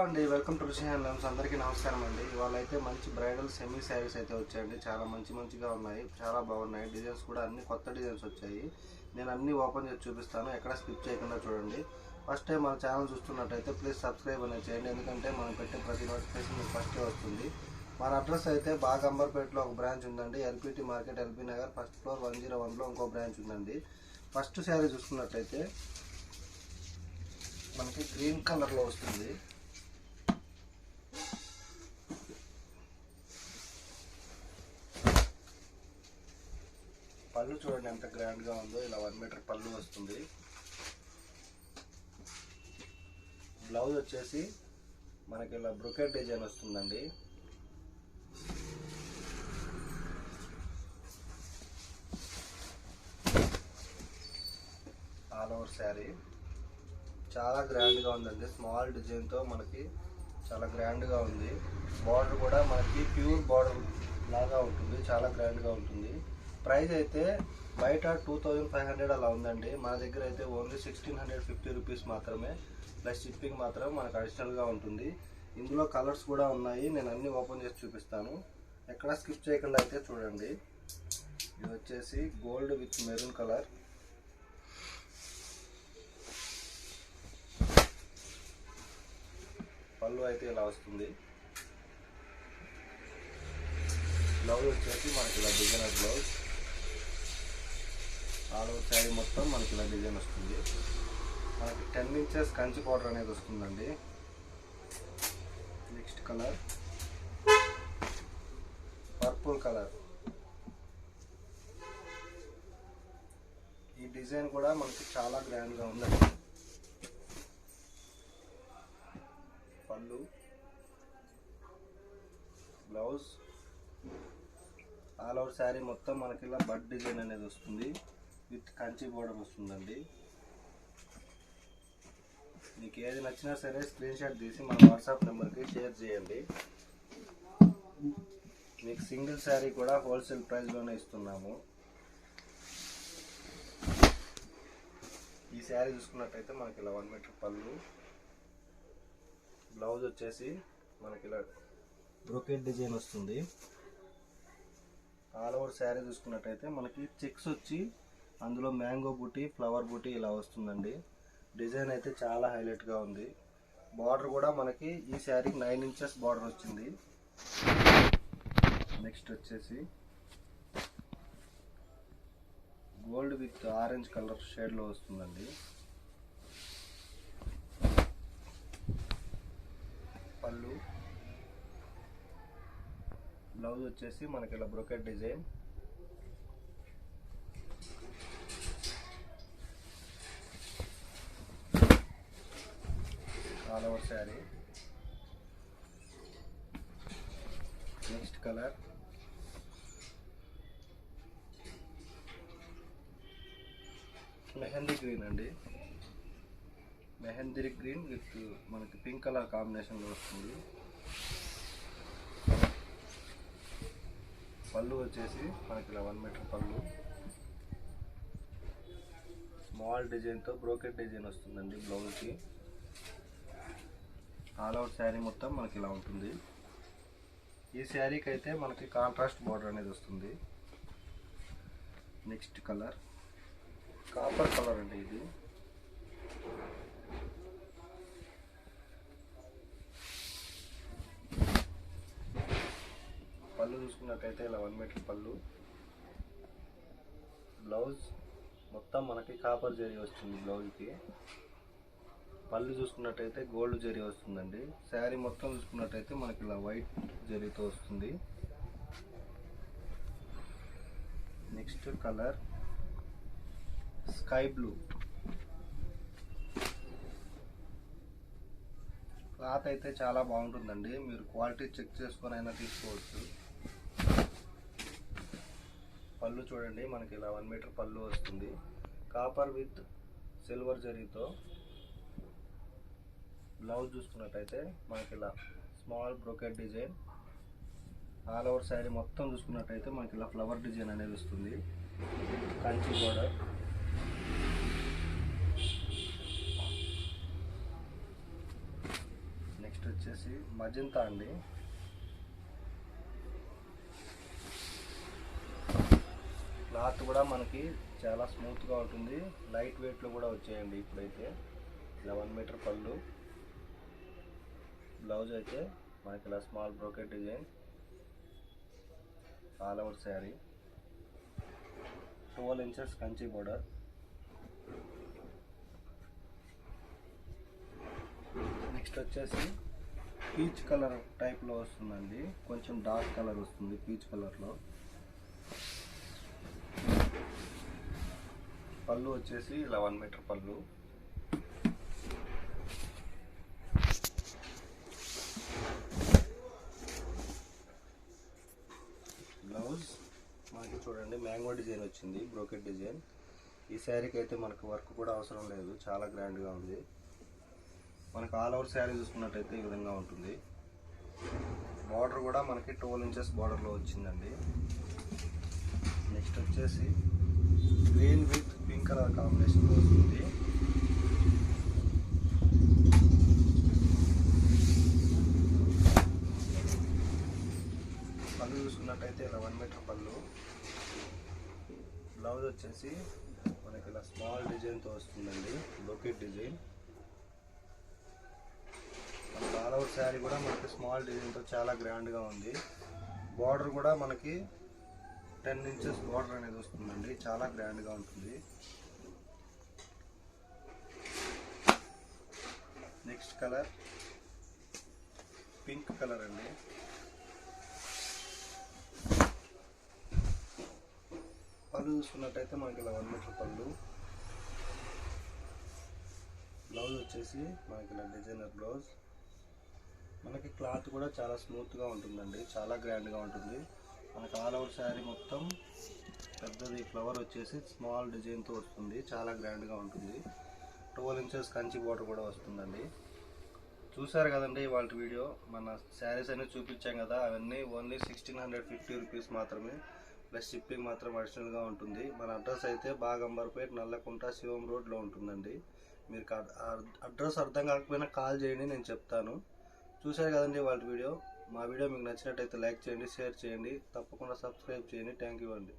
అండి welcome to రుచి handlooms. అందరికీ నమస్కారం అండి. ఇవాళ అయితే మంచి బ్రైడల్ సెమీ శారీస్ అయితే వచ్చాయండి. చాలా మంచిగా ఉన్నాయి, చాలా బాగున్నాయి. డిజైన్స్ కూడా అన్ని కొత్త డిజైన్స్ వచ్చాయి. నేను అన్ని ఓపెన్ చేసి చూపిస్తాను, ఎక్కడ స్కిప్ చేయకుండా చూడండి. ఫస్ట్ టైం మన ఛానల్ చూస్తున్నట్టయితే ప్లీజ్ సబ్స్క్రైబ్ అనేది చేయండి, ఎందుకంటే మనం పెట్టే ప్రతి నోటిఫికేషన్ మీకు ఫస్టే వస్తుంది. మన అడ్రస్ అయితే బాగంబర్పేటలో ఒక బ్రాంచ్ ఉందండి. LPT market, LB Nagar, first floor 101లో ఇంకో బ్రాంచ్ ఉందండి. ఫస్ట్ శారీ చూసుకున్నట్టయితే మనకి గ్రీన్ కలర్లో వస్తుంది. పళ్ళు చూడండి ఎంత గ్రాండ్గా ఉందో. ఇలా 1 మీటర్ పళ్ళు వస్తుంది. బ్లౌజ్ వచ్చేసి మనకి ఇలా బ్రొకెట్ డిజైన్ వస్తుందండి. ఆల్ ఓవర్ శారీ చాలా గ్రాండ్గా ఉందండి. స్మాల్ డిజైన్తో మనకి చాలా గ్రాండ్గా ఉంది. బార్డర్ కూడా మనకి ప్యూర్ బార్డర్ లాగా ఉంటుంది, చాలా గ్రాండ్గా ఉంటుంది. ప్రైస్ అయితే బయట 2500 అలా ఉందండి. మన దగ్గర అయితే ఓన్లీ 1650 రూపీస్ మాత్రమే, ప్లస్ షిప్పింగ్ మాత్రం మనకు అడిషనల్గా ఉంటుంది. ఇందులో కలర్స్ కూడా ఉన్నాయి, నేను అన్నీ ఓపెన్ చేసి చూపిస్తాను, ఎక్కడ స్కిప్ చేయకుండా అయితే చూడండి. ఇది వచ్చేసి గోల్డ్ విత్ మెరూన్ కలర్. పళ్ళు అయితే ఇలా వస్తుంది. బ్లౌజ్ వచ్చేసి మనకి ఇలా designer blouse. All over sari మొత్తం మనకి ఇలా డిజైన్ వస్తుంది. మనకి 10 ఇంచెస్ కంచి పౌడర్ అనేది వస్తుందండి. Next colour purple colour. ఈ డిజైన్ కూడా మనకి చాలా గ్రాండ్గా ఉందండి. పళ్ళు, బ్లౌజ్, ఆల్ ఓవర్ శారీ మొత్తం మనకి ఇలా బడ్ డిజైన్ అనేది వస్తుంది, విత్ కంచి బోర్డర్ వస్తుందండి. మీకు ఏది నచ్చినా సరే స్క్రీన్ షాట్ తీసి మన వాట్సాప్ నెంబర్కి షేర్ చేయండి. మీకు సింగిల్ శారీ కూడా హోల్సేల్ ప్రైస్లోనే ఇస్తున్నాము. ఈ శారీ చూసుకున్నట్టయితే మనకి ఇలా 1 మీటర్ పళ్ళు. బ్లౌజ్ వచ్చేసి మనకి ఇలా బ్రోకెట్ డిజైన్ వస్తుంది. ఆల్ ఓవర్ శారీ చూసుకున్నట్టయితే మనకి చెక్స్ వచ్చి అందులో మ్యాంగో బూటీ, ఫ్లవర్ బూటీ ఇలా వస్తుందండి. డిజైన్ అయితే చాలా హైలైట్గా ఉంది. బార్డర్ కూడా మనకి ఈ శారీకి 9 ఇంచెస్ బార్డర్ వచ్చింది. నెక్స్ట్ వచ్చేసి గోల్డ్ విత్ ఆరెంజ్ కలర్ షేడ్లో వస్తుందండి. పళ్ళు, బ్లౌజ్ వచ్చేసి మనకి ఇలా brocade design. All over sari. Next colour mehndi green అండి. మెహందీ గ్రీన్ విత్ మనకి పింక్ కలర్ కాంబినేషన్లో వస్తుంది. పళ్ళు వచ్చేసి మనకి ఇలా 1 మీటర్ పళ్ళు. స్మాల్ డిజైన్తో బ్రోకెట్ డిజైన్ వస్తుందండి బ్లౌజ్కి. ఆల్ ఓవర్ శారీ మొత్తం మనకి ఇలా ఉంటుంది. ఈ శారీకి అయితే మనకి కాంట్రాస్ట్ బార్డర్ అనేది వస్తుంది. నెక్స్ట్ కలర్ కాపర్ కలర్ అండి. ఇది పళ్ళు చూసుకున్నట్టయితే ఇలా 1 మీటర్ పళ్ళు. బ్లౌజ్ మొత్తం మనకి కాపర్ జరీ వస్తుంది బ్లౌజ్కి. పళ్ళు చూసుకున్నట్టయితే గోల్డ్ జరీ వస్తుందండి. శారీ మొత్తం చూసుకున్నట్టయితే మనకి ఇలా వైట్ జరీతో వస్తుంది. Next colour sky blue. Cloth అయితే చాలా బాగుంటుందండి, మీరు క్వాలిటీ చెక్ చేసుకొని అయినా తీసుకోవచ్చు. పళ్ళు చూడండి మనకి ఇలా 1 మీటర్ పళ్ళు వస్తుంది. కాపర్ విత్ సిల్వర్ జరీతో. బ్లౌజ్ చూసుకున్నట్టయితే మనకి ఇలా small brocade design. All over sari మొత్తం చూసుకున్నట్టయితే మనకి ఇలా ఫ్లవర్ డిజైన్ అనేది వస్తుంది, కంచి బోర్డర్. వచ్చేసి మజంతా అండి. క్లాత్ కూడా మనకి చాలా స్మూత్గా ఉంటుంది, లైట్ వెయిట్లో కూడా వచ్చాయండి. ఇప్పుడైతే 11 మీటర్ పళ్ళు. బ్లౌజ్ అయితే మనకి ఇలా small brocade design, all over sari, 12 inches Kanchi border. Next వచ్చేసి పీచ్ కలర్ టైప్లో వస్తుందండి, కొంచెం డార్క్ కలర్ వస్తుంది పీచ్ కలర్లో. పళ్ళు వచ్చేసి 11 మీటర్ పళ్ళు. బ్లౌజ్ మనకి చూడండి మ్యాంగో డిజైన్ వచ్చింది, బ్రోకెట్ డిజైన్. ఈ శారీకి అయితే మనకు వర్క్ కూడా అవసరం లేదు, చాలా గ్రాండ్గా ఉంది. మనకు ఆల్ ఓవర్ శారీ చూసుకున్నట్టయితే ఈ విధంగా ఉంటుంది. బార్డర్ కూడా మనకి 12 ఇంచెస్ బార్డర్లో వచ్చిందండి. నెక్స్ట్ వచ్చేసి గ్రీన్ విత్ పింక్ కలర్ కాంబినేషన్లో వస్తుంది. పళ్ళు చూసుకున్నట్టయితే 11 మీటర్ పళ్ళు. బ్లౌజ్ వచ్చేసి మనకి ఇలా స్మాల్ డిజైన్తో వస్తుందండి, బ్రోకెట్ డిజైన్. మన ఆల్ ఓవర్ శారీ కూడా మనకి స్మాల్ డిజైన్తో చాలా గ్రాండ్గా ఉంది. బార్డర్ కూడా మనకి 10 ఇంచెస్ బార్డర్ అనేది వస్తుందండి, చాలా గ్రాండ్గా ఉంటుంది. నెక్స్ట్ కలర్ పింక్ కలర్ అండి. పళ్ళు చూసుకున్నట్టయితే మనకి ఇలా 1 మీటర్ పళ్ళు. బ్లౌజ్ వచ్చేసి మనకి ఇలా డిజైనర్ బ్లౌజ్. మనకి క్లాత్ కూడా చాలా స్మూత్గా ఉంటుందండి, చాలా గ్రాండ్గా ఉంటుంది. మనకి ఆల్ ఓవర్ శారీ మొత్తం పెద్దది ఫ్లవర్ వచ్చేసి స్మాల్ డిజైన్తో వస్తుంది, చాలా గ్రాండ్గా ఉంటుంది. 12 ఇంచెస్ కంచి బోర్డర్ కూడా వస్తుందండి. చూసారు కదండి వాళ్ళ వీడియో. మన శారీస్ అన్నీ చూపించాం కదా, అవన్నీ ఓన్లీ 1650 రూపీస్ మాత్రమే, ప్లస్ షిప్పింగ్ మాత్రం అడిషనల్గా ఉంటుంది. మన అడ్రస్ అయితే బాగంబర్పేట్, నల్లకుంట, శివం రోడ్లో ఉంటుందండి. మీరు అడ్రస్ అర్థం కాకపోయినా కాల్ చేయండి, నేను చెప్తాను. చూసారు కదండి వాళ్ళ వీడియో. మా వీడియో మీకు నచ్చినట్టయితే లైక్ చేయండి, షేర్ చేయండి, తప్పకుండా సబ్స్క్రైబ్ చేయండి. థ్యాంక్ యూ అండి.